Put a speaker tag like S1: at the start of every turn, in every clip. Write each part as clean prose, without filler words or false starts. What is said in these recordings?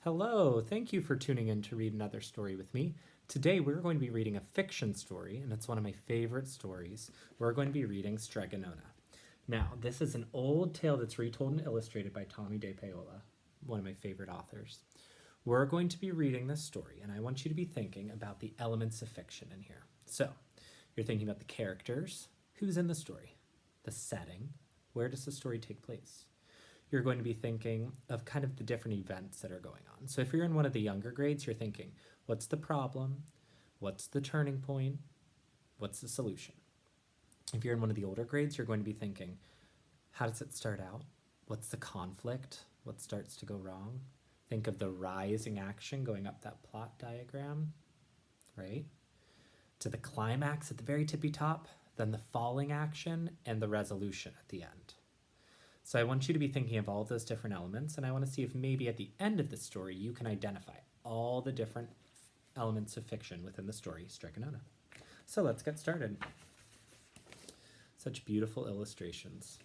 S1: Hello, thank you for tuning in to read another story with me. Today we're going to be reading a fiction story, and it's one of my favorite stories. We're going to be reading Stregonona. Now, this is an old tale that's retold and illustrated by Tommy De Paola, one of my favorite authors. We're going to be reading this story, and I want you to be thinking about the elements of fiction in here. So, you're thinking about the characters, who's in the story, the setting, where does the story take place? You're going to be thinking of kind of the different events that are going on. So if you're in one of the younger grades, you're thinking, what's the problem? What's the turning point? What's the solution? If you're in one of the older grades, you're going to be thinking, how does it start out? What's the conflict? What starts to go wrong? Think of the rising action going up that plot diagram, right? To the climax at the very tippy top, then the falling action and the resolution at the end. So I want you to be thinking of all those different elements, and I want to see if maybe at the end of the story you can identify all the different elements of fiction within the story Stregonona. So let's get started. Such beautiful illustrations.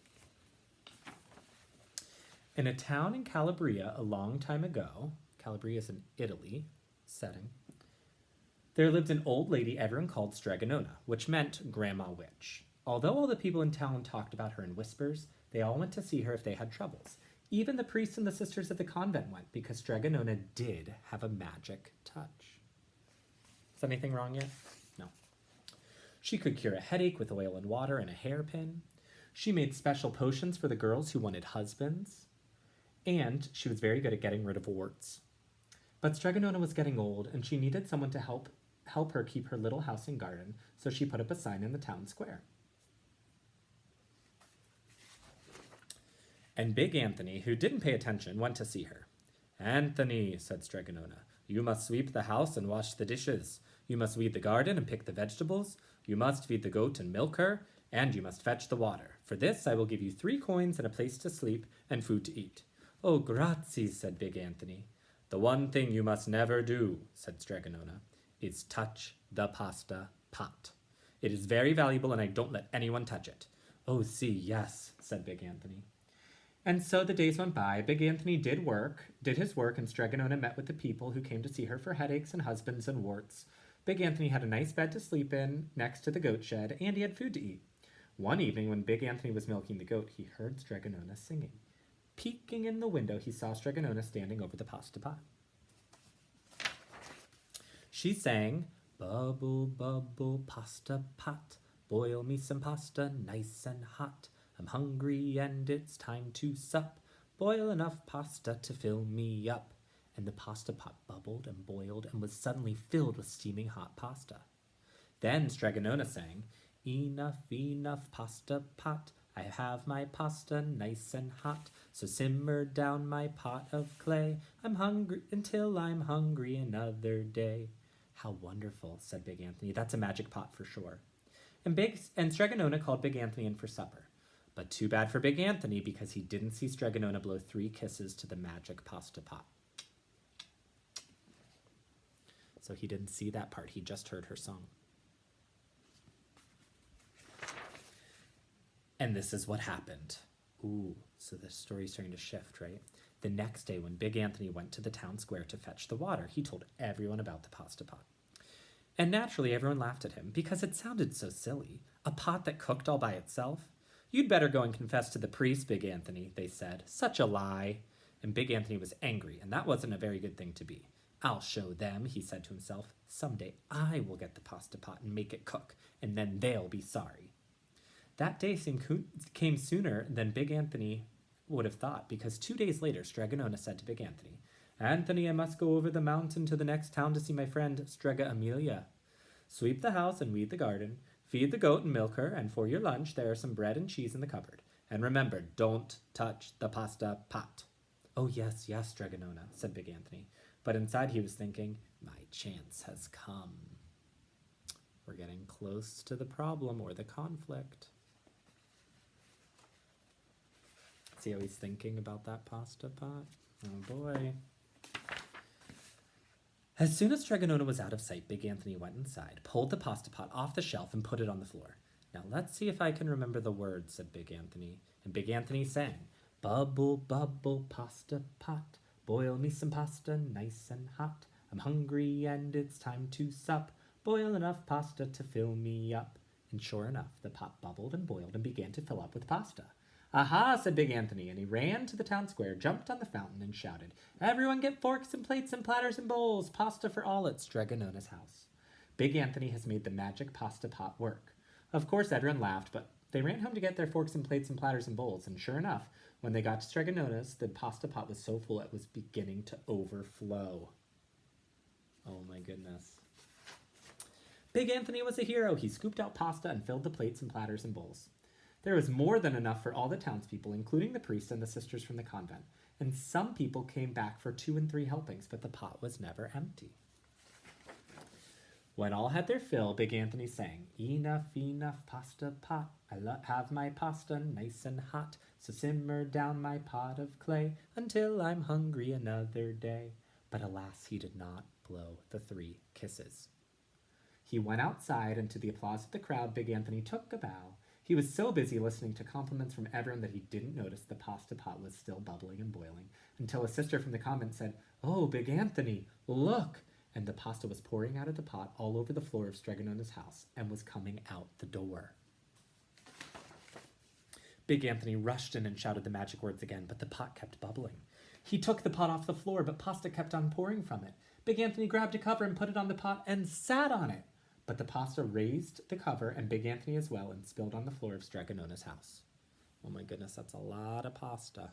S1: In a town in Calabria a long time ago, Calabria is in Italy setting, there lived an old lady everyone called Stregonona, which meant Grandma Witch. Although all the people in town talked about her in whispers, they all went to see her if they had troubles. Even the priests and the sisters of the convent went, because Stregonona did have a magic touch. Is anything wrong yet? No. She could cure a headache with oil and water and a hairpin. She made special potions for the girls who wanted husbands. And she was very good at getting rid of warts. But Stregonona was getting old, and she needed someone to help her keep her little house and garden, so she put up a sign in the town square. And Big Anthony, who didn't pay attention, went to see her. "Anthony," said Stregonona, "you must sweep the house and wash the dishes. You must weed the garden and pick the vegetables. You must feed the goat and milk her, and you must fetch the water. For this I will give you 3 coins and a place to sleep and food to eat." "Oh, grazie," said Big Anthony. "The one thing you must never do," said Stregonona, "is touch the pasta pot. It is very valuable, and I don't let anyone touch it." "Oh, see, yes," said Big Anthony. And so the days went by. Big Anthony did his work, and Stregonona met with the people who came to see her for headaches and husbands and warts. Big Anthony had a nice bed to sleep in next to the goat shed, and he had food to eat. One evening, when Big Anthony was milking the goat, he heard Stregonona singing. Peeking in the window, he saw Stregonona standing over the pasta pot. She sang, "Bubble, bubble, pasta pot, boil me some pasta nice and hot. I'm hungry and it's time to sup. Boil enough pasta to fill me up." And the pasta pot bubbled and boiled and was suddenly filled with steaming hot pasta. Then Stregonona sang, "Enough, enough pasta pot. I have my pasta nice and hot. So simmer down my pot of clay. I'm hungry until I'm hungry another day." "How wonderful," said Big Anthony. "That's a magic pot for sure." And Stregonona called Big Anthony in for supper. But too bad for Big Anthony, because he didn't see Stregonona blow 3 kisses to the magic pasta pot. So he didn't see that part. He just heard her song. And this is what happened. Ooh, so the story's starting to shift, right? The next day, when Big Anthony went to the town square to fetch the water, he told everyone about the pasta pot. And naturally, everyone laughed at him, because it sounded so silly. A pot that cooked all by itself? "You'd better go and confess to the priest, Big Anthony," they said. "Such a lie." And Big Anthony was angry, and that wasn't a very good thing to be. "I'll show them," he said to himself. "Someday I will get the pasta pot and make it cook, and then they'll be sorry." That day came sooner than Big Anthony would have thought, because 2 days later, Stregonona said to Big Anthony, "Anthony, I must go over the mountain to the next town to see my friend Strega Amelia. Sweep the house and weed the garden. Feed the goat and milk her, and for your lunch there are some bread and cheese in the cupboard. And remember, don't touch the pasta pot." "Oh, yes, yes, Stregonona," said Big Anthony. But inside he was thinking, my chance has come. We're getting close to the problem or the conflict. See how he's thinking about that pasta pot? Oh boy. As soon as Stregonona was out of sight, Big Anthony went inside, pulled the pasta pot off the shelf, and put it on the floor. "Now let's see if I can remember the words," said Big Anthony. And Big Anthony sang, "Bubble, bubble, pasta pot, Boil me some pasta nice and hot. I'm hungry and it's time to sup. Boil enough pasta to fill me up. And sure enough, the pot bubbled and boiled and began to fill up with pasta. Aha, said Big Anthony, and he ran to the town square, jumped on the fountain, and shouted, Everyone get forks and plates and platters and bowls, pasta for all at Stregonona's house. Big Anthony has made the magic pasta pot work. Of course, everyone laughed, but they ran home to get their forks and plates and platters and bowls, and sure enough, when they got to Stregonona's, the pasta pot was so full it was beginning to overflow. Oh my goodness. Big Anthony was a hero. He scooped out pasta and filled the plates and platters and bowls. There was more than enough for all the townspeople, including the priest and the sisters from the convent, and some people came back for 2 and 3 helpings, but the pot was never empty. When all had their fill, Big Anthony sang, Enough, enough, pasta pot. Have my pasta nice and hot, so simmer down my pot of clay until I'm hungry another day. But alas, he did not blow the 3 kisses. He went outside, and to the applause of the crowd, Big Anthony took a bow. He was so busy listening to compliments from everyone that he didn't notice the pasta pot was still bubbling and boiling, until a sister from the convent said, Oh, Big Anthony, look! And the pasta was pouring out of the pot all over the floor of Stregonona's house and was coming out the door. Big Anthony rushed in and shouted the magic words again, but the pot kept bubbling. He took the pot off the floor, but pasta kept on pouring from it. Big Anthony grabbed a cover and put it on the pot and sat on it. But the pasta raised the cover, and Big Anthony as well, and spilled on the floor of Stregonona's house. Oh my goodness, that's a lot of pasta.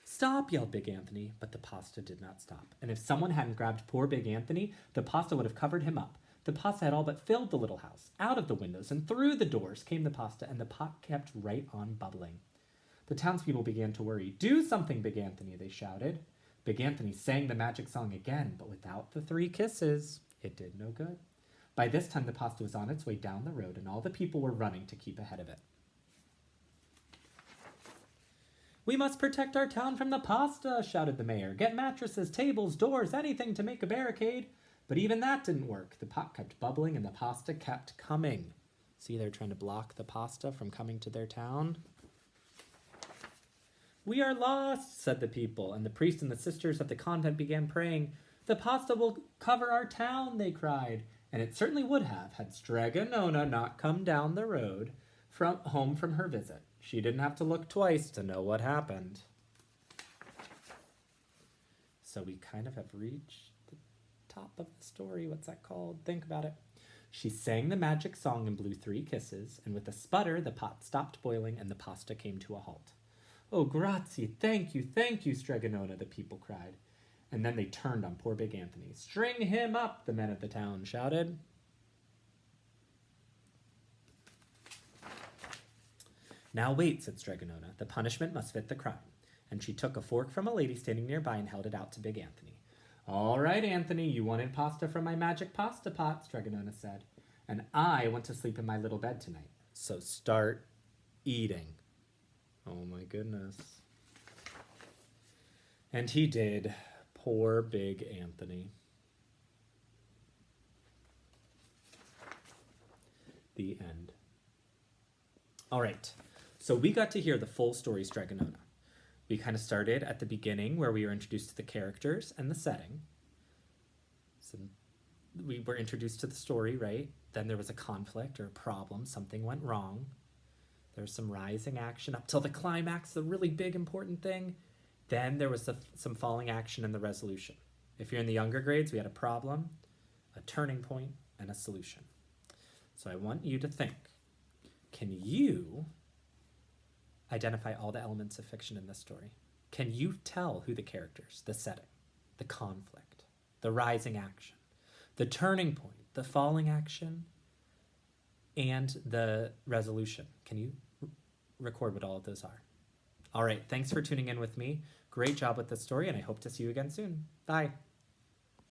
S1: Stop, yelled Big Anthony, but the pasta did not stop. And if someone hadn't grabbed poor Big Anthony, the pasta would have covered him up. The pasta had all but filled the little house. Out of the windows and through the doors came the pasta, and the pot kept right on bubbling. The townspeople began to worry. Do something, Big Anthony, they shouted. Big Anthony sang the magic song again, but without the 3 kisses, it did no good. By this time, the pasta was on its way down the road, and all the people were running to keep ahead of it. We must protect our town from the pasta, shouted the mayor. Get mattresses, tables, doors, anything to make a barricade. But even that didn't work. The pot kept bubbling, and the pasta kept coming. See, they're trying to block the pasta from coming to their town. We are lost, said the people, and the priest and the sisters of the convent began praying. The pasta will cover our town, they cried, and it certainly would have had Stregonona not come down the road home from her visit. She didn't have to look twice to know what happened. So we kind of have reached the top of the story. What's that called? Think about it. She sang the magic song and blew 3 kisses, and with a sputter, the pot stopped boiling and the pasta came to a halt. Oh, grazie, thank you, Stregonona, the people cried. And then they turned on poor Big Anthony. String him up, the men of the town shouted. Now wait, said Stregonona. The punishment must fit the crime. And she took a fork from a lady standing nearby and held it out to Big Anthony. All right, Anthony, you wanted pasta from my magic pasta pot, Stregonona said. And I want to sleep in my little bed tonight. So start eating. Oh my goodness. And he did. Poor Big Anthony. The end. All right. So we got to hear the full story, Stregonona. We kind of started at the beginning where we were introduced to the characters and the setting. So we were introduced to the story, right? Then there was a conflict or a problem. Something went wrong. There's some rising action up till the climax, the really big important thing. Then there was some falling action and the resolution. If you're in the younger grades, we had a problem, a turning point, and a solution. So I want you to think, can you identify all the elements of fiction in this story? Can you tell who the characters, the setting, the conflict, the rising action, the turning point, the falling action, and the resolution? Can you record what all of those are? All right, thanks for tuning in with me. Great job with this story, and I hope to see you again soon. Bye.